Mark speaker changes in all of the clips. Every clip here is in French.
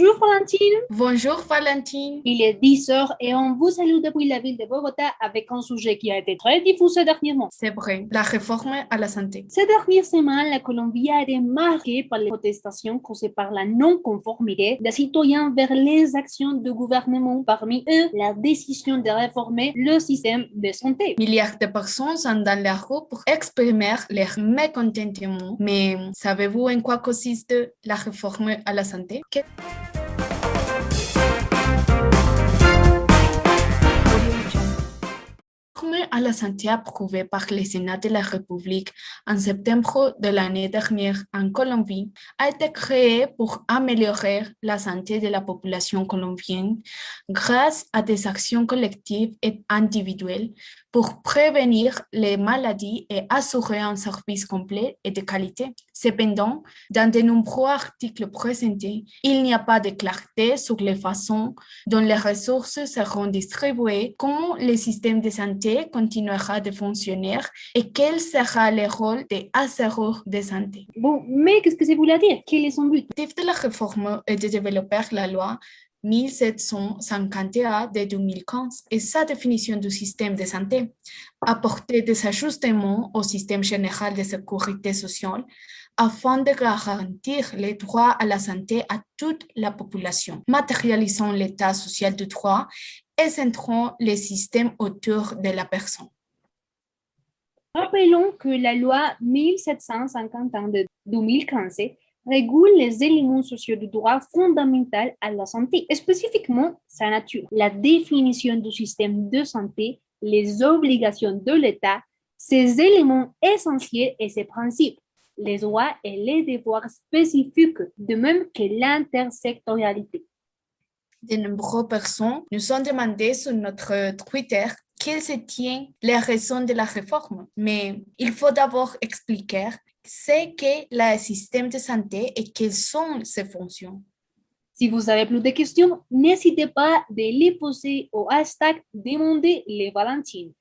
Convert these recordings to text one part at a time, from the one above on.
Speaker 1: Bonjour Valentine,
Speaker 2: Bonjour Valentine.
Speaker 1: il est 10 heures et on vous salue depuis la ville de Bogota avec un sujet qui a été très diffusé dernièrement.
Speaker 2: C'est vrai, la réforme à la santé.
Speaker 1: Ces dernières semaines, la Colombie a été marquée par les protestations causées par la non-conformité des citoyens vers les actions du gouvernement, parmi eux la décision de réformer le système de santé.
Speaker 2: Milliards de personnes sont dans la rue pour exprimer leur mécontentement. Mais savez-vous en quoi consiste la réforme à la santé? Réforme à la santé approuvée par le Sénat de la République en septembre de l'année dernière en Colombie a été créée pour améliorer la santé de la population colombienne grâce à des actions collectives et individuelles pour prévenir les maladies et assurer un service complet et de qualité. Cependant, dans de nombreux articles présentés, il n'y a pas de clarté sur les façons dont les ressources seront distribuées, comment le système de santé continuera de fonctionner et quel sera le rôle des assureurs de santé.
Speaker 1: Bon, mais qu'est-ce que ça voulait dire? Quel est son but?
Speaker 2: L'objectif de la réforme est de développer la loi 1751 de 2015 et sa définition du système de santé, apporter des ajustements au système général de sécurité sociale afin de garantir les droits à la santé à toute la population, matérialisant l'état social du droit et centrant le système autour de la personne.
Speaker 1: Rappelons que la loi 1751 de 2015 régule les éléments sociaux du droit fondamental à la santé, et spécifiquement sa nature, la définition du système de santé, les obligations de l'État, ses éléments essentiels et ses principes, les droits et les devoirs spécifiques, de même que l'intersectorialité.
Speaker 2: De nombreuses personnes nous ont demandé sur notre Twitter quelles étaient les raisons de la réforme. Mais il faut d'abord expliquer ce qu'est le système de santé et quelles sont ses fonctions.
Speaker 1: Si vous avez plus de questions, n'hésitez pas de les poser au hashtag Demandez les Valentines.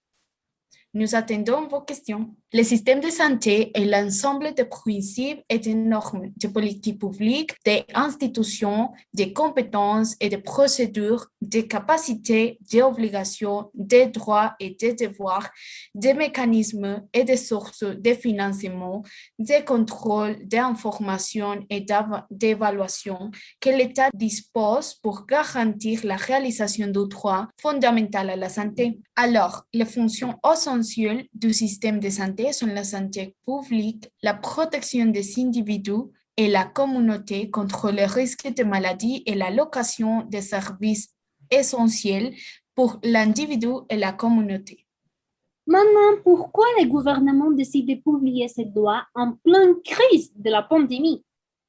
Speaker 2: Nous attendons vos questions. Le système de santé est l'ensemble de principes et de normes, de politiques publiques, d'institutions, de compétences et de procédures, de capacités, d'obligations, de droits et de devoirs, des mécanismes et des sources de financement, de contrôle, d'information et d'évaluation que l'État dispose pour garantir la réalisation du droit fondamental à la santé. Alors, les fonctions essentielles du système de santé sont la santé publique, la protection des individus et la communauté contre les risques de maladies et l'allocation des services essentiels pour l'individu et la communauté.
Speaker 1: Maintenant, pourquoi le gouvernement décide de publier cette loi en pleine crise de la pandémie?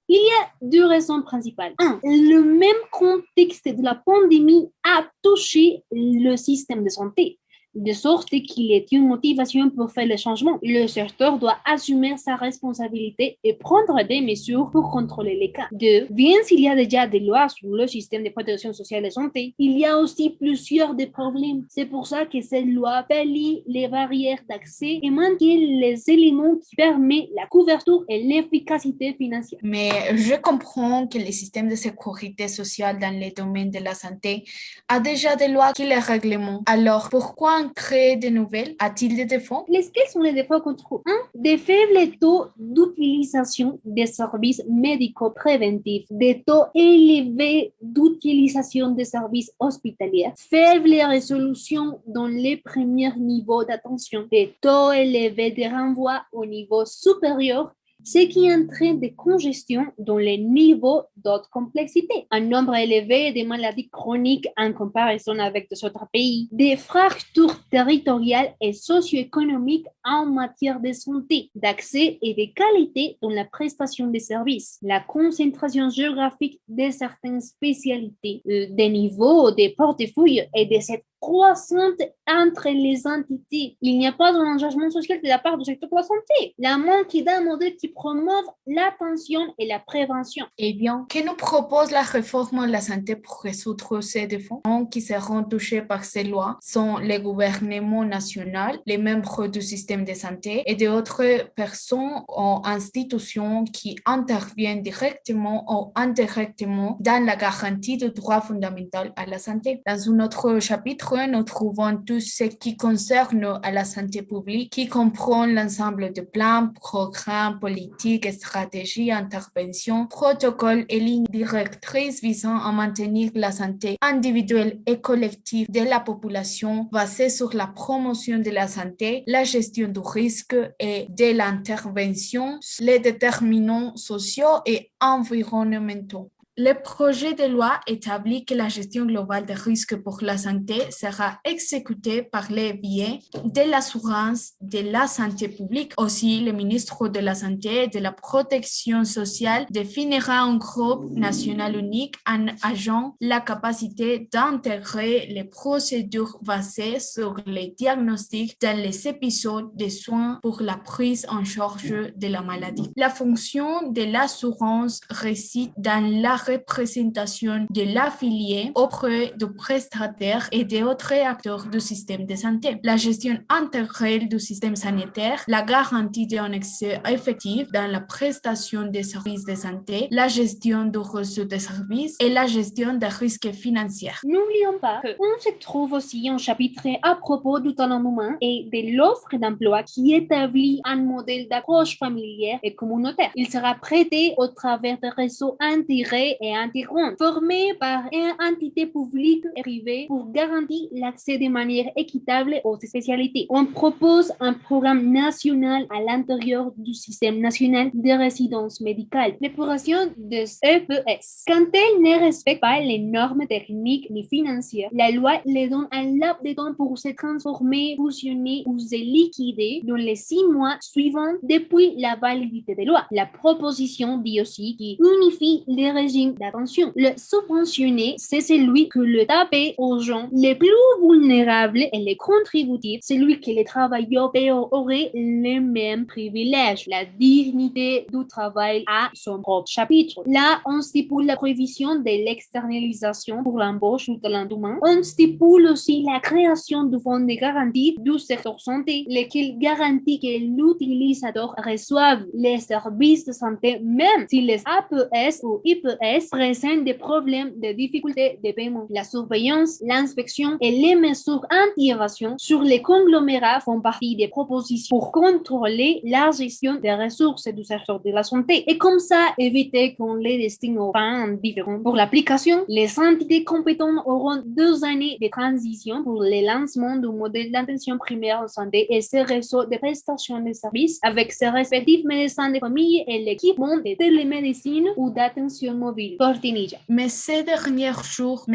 Speaker 1: Il y a deux raisons principales. Un, le même contexte de la pandémie a touché le système de santé, de sorte qu'il est une motivation pour faire le changement. Le secteur doit assumer sa responsabilité et prendre des mesures pour contrôler les cas. Deux, bien s'il y a déjà des lois sur le système de protection sociale de santé, il y a aussi plusieurs des problèmes. C'est pour ça que cette loi pallie les barrières d'accès et maintient les éléments qui permettent la couverture et l'efficacité financière.
Speaker 2: Mais je comprends que le système de sécurité sociale dans le domaine de la santé a déjà des lois qui les règlement. Alors, pourquoi en créer de nouvelles? A-t-il des défauts?
Speaker 1: Quels sont les défauts qu'on trouve? Un, des faibles taux d'utilisation des services médicaux préventifs, des taux élevés d'utilisation des services hospitaliers, faible résolution dans les premiers niveaux d'attention, des taux élevés de renvoi au niveau supérieur, ce qui entraîne des congestions dans les niveaux d'autres complexités, un nombre élevé de maladies chroniques en comparaison avec des autres pays, des fractures territoriales et socio-économiques en matière de santé, d'accès et de qualité dans la prestation des services, la concentration géographique de certaines spécialités, des niveaux, des portefeuilles et de cette croissante entre les entités. Il n'y a pas un engagement social de la part du secteur de la santé. La manque d'un modèle qui promeuve l'attention et la prévention.
Speaker 2: Eh bien, que nous propose la réforme de la santé pour résoudre ces défauts qui seront touchés par ces lois sont les gouvernements nationaux, les membres du système de santé et d'autres personnes ou institutions qui interviennent directement ou indirectement dans la garantie du droit fondamental à la santé. Dans un autre chapitre, nous trouvons tout ce qui concerne à la santé publique, qui comprend l'ensemble de plans, programmes, politiques, stratégies, interventions, protocoles et lignes directrices visant à maintenir la santé individuelle et collective de la population basée sur la promotion de la santé, la gestion du risque et de l'intervention, les déterminants sociaux et environnementaux. Le projet de loi établit que la gestion globale des risques pour la santé sera exécutée par les biais de l'assurance de la santé publique. Aussi, le ministre de la Santé et de la Protection sociale définira un groupe national unique en ayant la capacité d'intégrer les procédures basées sur les diagnostics dans les épisodes de soins pour la prise en charge de la maladie. La fonction de l'assurance réside dans la représentation de l'affilié auprès du prestataire et d'autres acteurs du système de santé. La gestion intégrée du système sanitaire, la garantie d'un accès effectif dans la prestation des services de santé, la gestion du reçu des services et la gestion des risques financiers.
Speaker 1: N'oublions pas qu'on se trouve aussi un chapitre à propos du talent humain et de l'offre d'emploi qui établit un modèle d'approche familière et communautaire. Il sera prêté au travers de réseaux intégrés et intégrants, formés par une entité publique et privée pour garantir l'accès de manière équitable aux spécialités. On propose un programme national à l'intérieur du système national de résidence médicale, l'épuration des EPS. Quand elles ne respectent pas les normes techniques ni financières, la loi les donne un laps de temps pour se transformer, fusionner ou se liquider dans les 6 mois suivants depuis la validité des lois. La proposition dit aussi qu'il unifie les régimes d'attention. Le subventionné, c'est celui que l'État paie aux gens les plus vulnérables et les contributifs, celui que les travailleurs auraient les mêmes privilèges. La dignité du travail a son propre chapitre. Là, on stipule la prohibition de l'externalisation pour l'embauche du talent humain. On stipule aussi la création du fonds de garantie du secteur santé, lequel garantit que l'utilisateur reçoive les services de santé même si les APS ou IPS présentent des problèmes de difficultés de paiement. La surveillance, l'inspection et les mesures anti-évasion sur les conglomérats font partie des propositions pour contrôler la gestion des ressources du secteur de la santé et comme ça éviter qu'on les destine aux fins différents. Pour l'application, les entités compétentes auront 2 années de transition pour le lancement du modèle d'attention primaire en santé et ses réseaux de prestations de services avec ses respectifs médecins de famille et l'équipement de télémédecine ou d'attention mobile. Cortinilla.
Speaker 2: Mais ces derniers jours,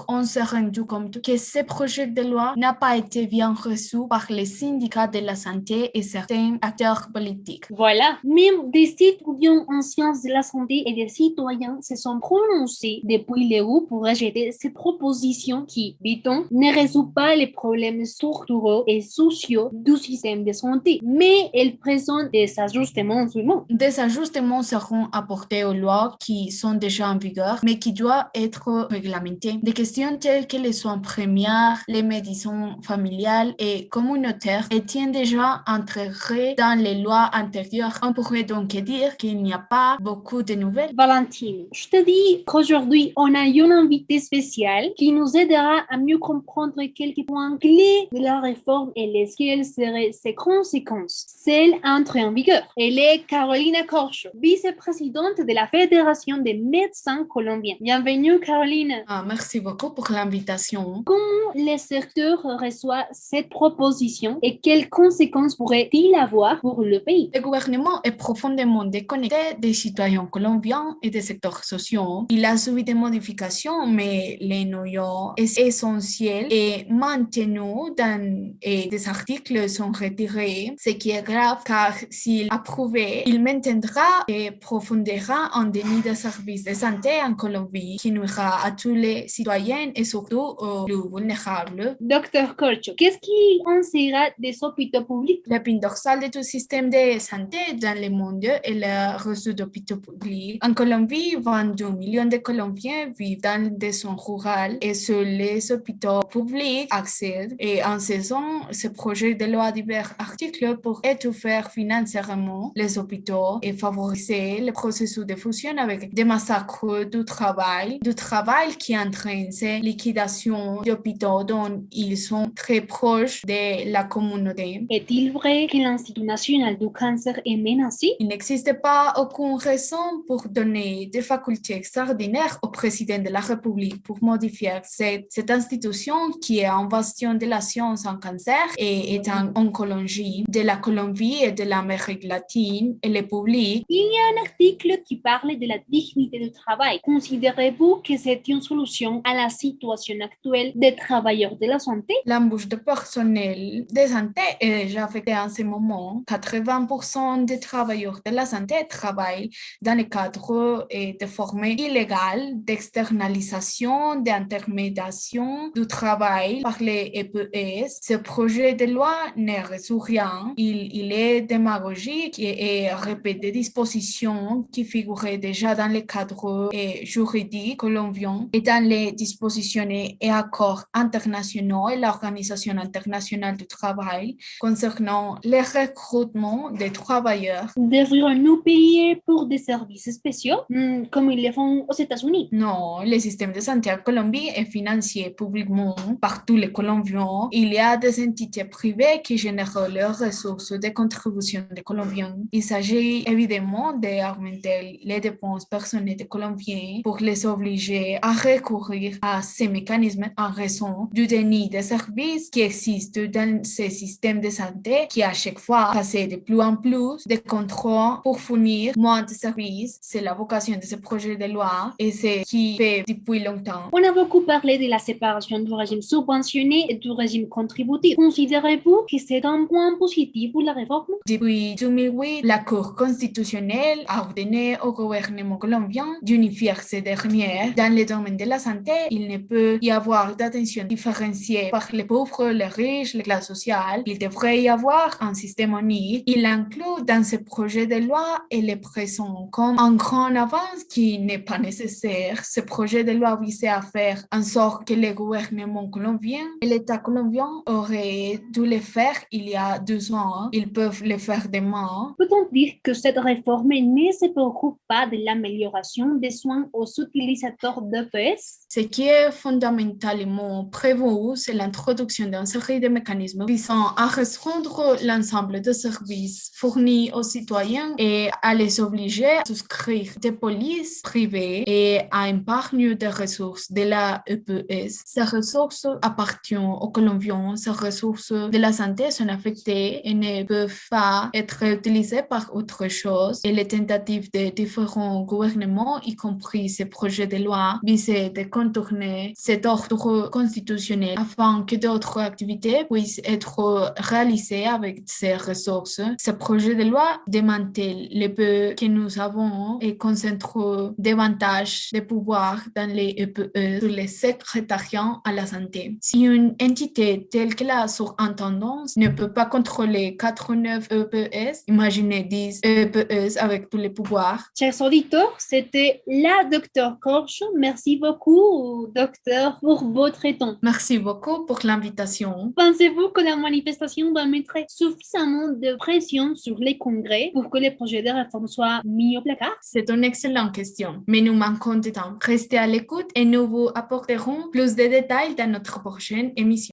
Speaker 2: on s'est rendu compte que ce projet de loi n'a pas été bien reçu par les syndicats de la santé et certains acteurs politiques.
Speaker 1: Voilà, même des étudiants en sciences de la santé et des citoyens se sont prononcés depuis les roues pour rejeter cette proposition qui, dit-on, ne résout pas les problèmes structurels et sociaux du système de santé, mais elle présente des ajustements seulement.
Speaker 2: Des ajustements seront apportés aux lois qui sont déjà en vigueur, mais qui doivent être réglementées. Des questions telles que les soins premiers, les médecines familiales et communautaires étaient déjà intégrées dans les lois antérieures. On pourrait donc dire qu'il n'y a pas beaucoup de nouvelles.
Speaker 1: Valentine, je te dis qu'aujourd'hui, on a une invitée spéciale qui nous aidera à mieux comprendre quelques points clés de la réforme et lesquelles seraient ses conséquences. Celle entrée en vigueur. Elle est Carolina Corcho, vice-présidente de la Fédération des médecins colombiens. Bienvenue, Carolina.
Speaker 2: Merci beaucoup pour l'invitation.
Speaker 1: Comment le secteur reçoit cette proposition et quelles conséquences pourrait-il avoir pour le pays?
Speaker 2: Le gouvernement est profondément déconnecté des citoyens colombiens et des secteurs sociaux. Il a subi des modifications, mais les noyaux essentiels est maintenu et des articles sont retirés, ce qui est grave car s'il approuvé, il maintiendra et profondéra un déni de de services de santé en Colombie qui nuira à tous les citoyens et surtout aux plus vulnérables.
Speaker 1: Docteur Corcho, qu'est-ce qui en sera des hôpitaux publics?
Speaker 2: L'épine dorsale de tout système de santé dans le monde est le réseau d'hôpitaux publics. En Colombie, 22 millions de Colombiens vivent dans des zones rurales et seuls les hôpitaux publics accèdent. Et en saison, ce projet de loi divers articles pour étouffer financièrement les hôpitaux et favoriser le processus de fusion avec des massacres du travail qui entraîne ces liquidations d'hôpitaux dont ils sont très proches de la communauté.
Speaker 1: Est-il vrai que l'Institut national du cancer est menacé?
Speaker 2: Il n'existe pas aucune raison pour donner des facultés extraordinaires au président de la République pour modifier cette institution qui est en bastion de la science en cancer et est en oncologie de la Colombie et de l'Amérique latine et le public.
Speaker 1: Il y a un article qui parle de la dignité du travail. Considérez-vous que c'est une solution à la situation actuelle des travailleurs de la santé?
Speaker 2: L'embauche de personnel de santé est déjà affectée en ce moment. 80% des travailleurs de la santé travaillent dans le cadre de formes illégales d'externalisation, d'intermédiation du travail par les EPS. Ce projet de loi ne résout rien. Il est démagogique et répète des dispositions qui figuraient déjà dans le cadre juridique colombien et dans les dispositions et accords internationaux et l'Organisation internationale du travail concernant le recrutement des travailleurs.
Speaker 1: Devrions-nous payer pour des services spéciaux comme ils le font aux États-Unis?
Speaker 2: Non, le système de santé en Colombie est financé publiquement par tous les Colombiens. Il y a des entités privées qui génèrent leurs ressources de contribution des Colombiens. Il s'agit évidemment d'augmenter les dépenses personnelles des Colombiens pour les obliger à recourir à ces mécanismes en raison du déni de services qui existe dans ces systèmes de santé qui à chaque fois passent de plus en plus de contrôles pour fournir moins de services. C'est la vocation de ce projet de loi et c'est qui fait depuis longtemps.
Speaker 1: On a beaucoup parlé de la séparation du régime subventionné et du régime contributif. Considérez-vous que c'est un point positif pour la réforme?
Speaker 2: Depuis 2008, la Cour constitutionnelle a ordonné au gouvernement colombien d'unifier ces dernières. Dans le domaine de la santé, il ne peut y avoir d'attention différenciée par les pauvres, les riches, les classes sociales. Il devrait y avoir un système unique. Il inclut dans ce projet de loi et les présente comme un grand avance qui n'est pas nécessaire. Ce projet de loi visait à faire en sorte que le gouvernement colombien et l'État colombien auraient dû le faire il y a 2 ans. Ils peuvent le faire demain.
Speaker 1: Peut-on dire que cette réforme ne se préoccupe pas de l'amélioration des soins aux utilisateurs d'EPS?
Speaker 2: Ce qui est fondamentalement prévu, c'est l'introduction d'une série de mécanismes visant à restreindre l'ensemble des services fournis aux citoyens et à les obliger à souscrire des polices privées et à épargner des ressources de la EPS. Ces ressources appartiennent aux Colombiens. Ces ressources de la santé sont affectées et ne peuvent pas être utilisées par autre chose. Et les tentatives de différents gouvernements, y compris ces projets de loi, visaient de contourner cet ordre constitutionnel afin que d'autres activités puissent être réalisées avec ces ressources. Ce projet de loi démantèle le peu que nous avons et concentre davantage de pouvoir dans les EPE sur les secrétariats à la santé. Si une entité telle que la surintendance ne peut pas contrôler 89 EPS, imaginez 10 EPS avec tous les pouvoirs.
Speaker 1: Chers auditeurs, c'était la docteur Corcho. Merci beaucoup, docteur, pour votre temps.
Speaker 2: Merci beaucoup pour l'invitation.
Speaker 1: Pensez-vous que la manifestation va mettre suffisamment de pression sur les congrès pour que les projets de réforme soient mis au placard?
Speaker 2: C'est une excellente question, mais nous manquons de temps. Restez à l'écoute et nous vous apporterons plus de détails dans notre prochaine émission.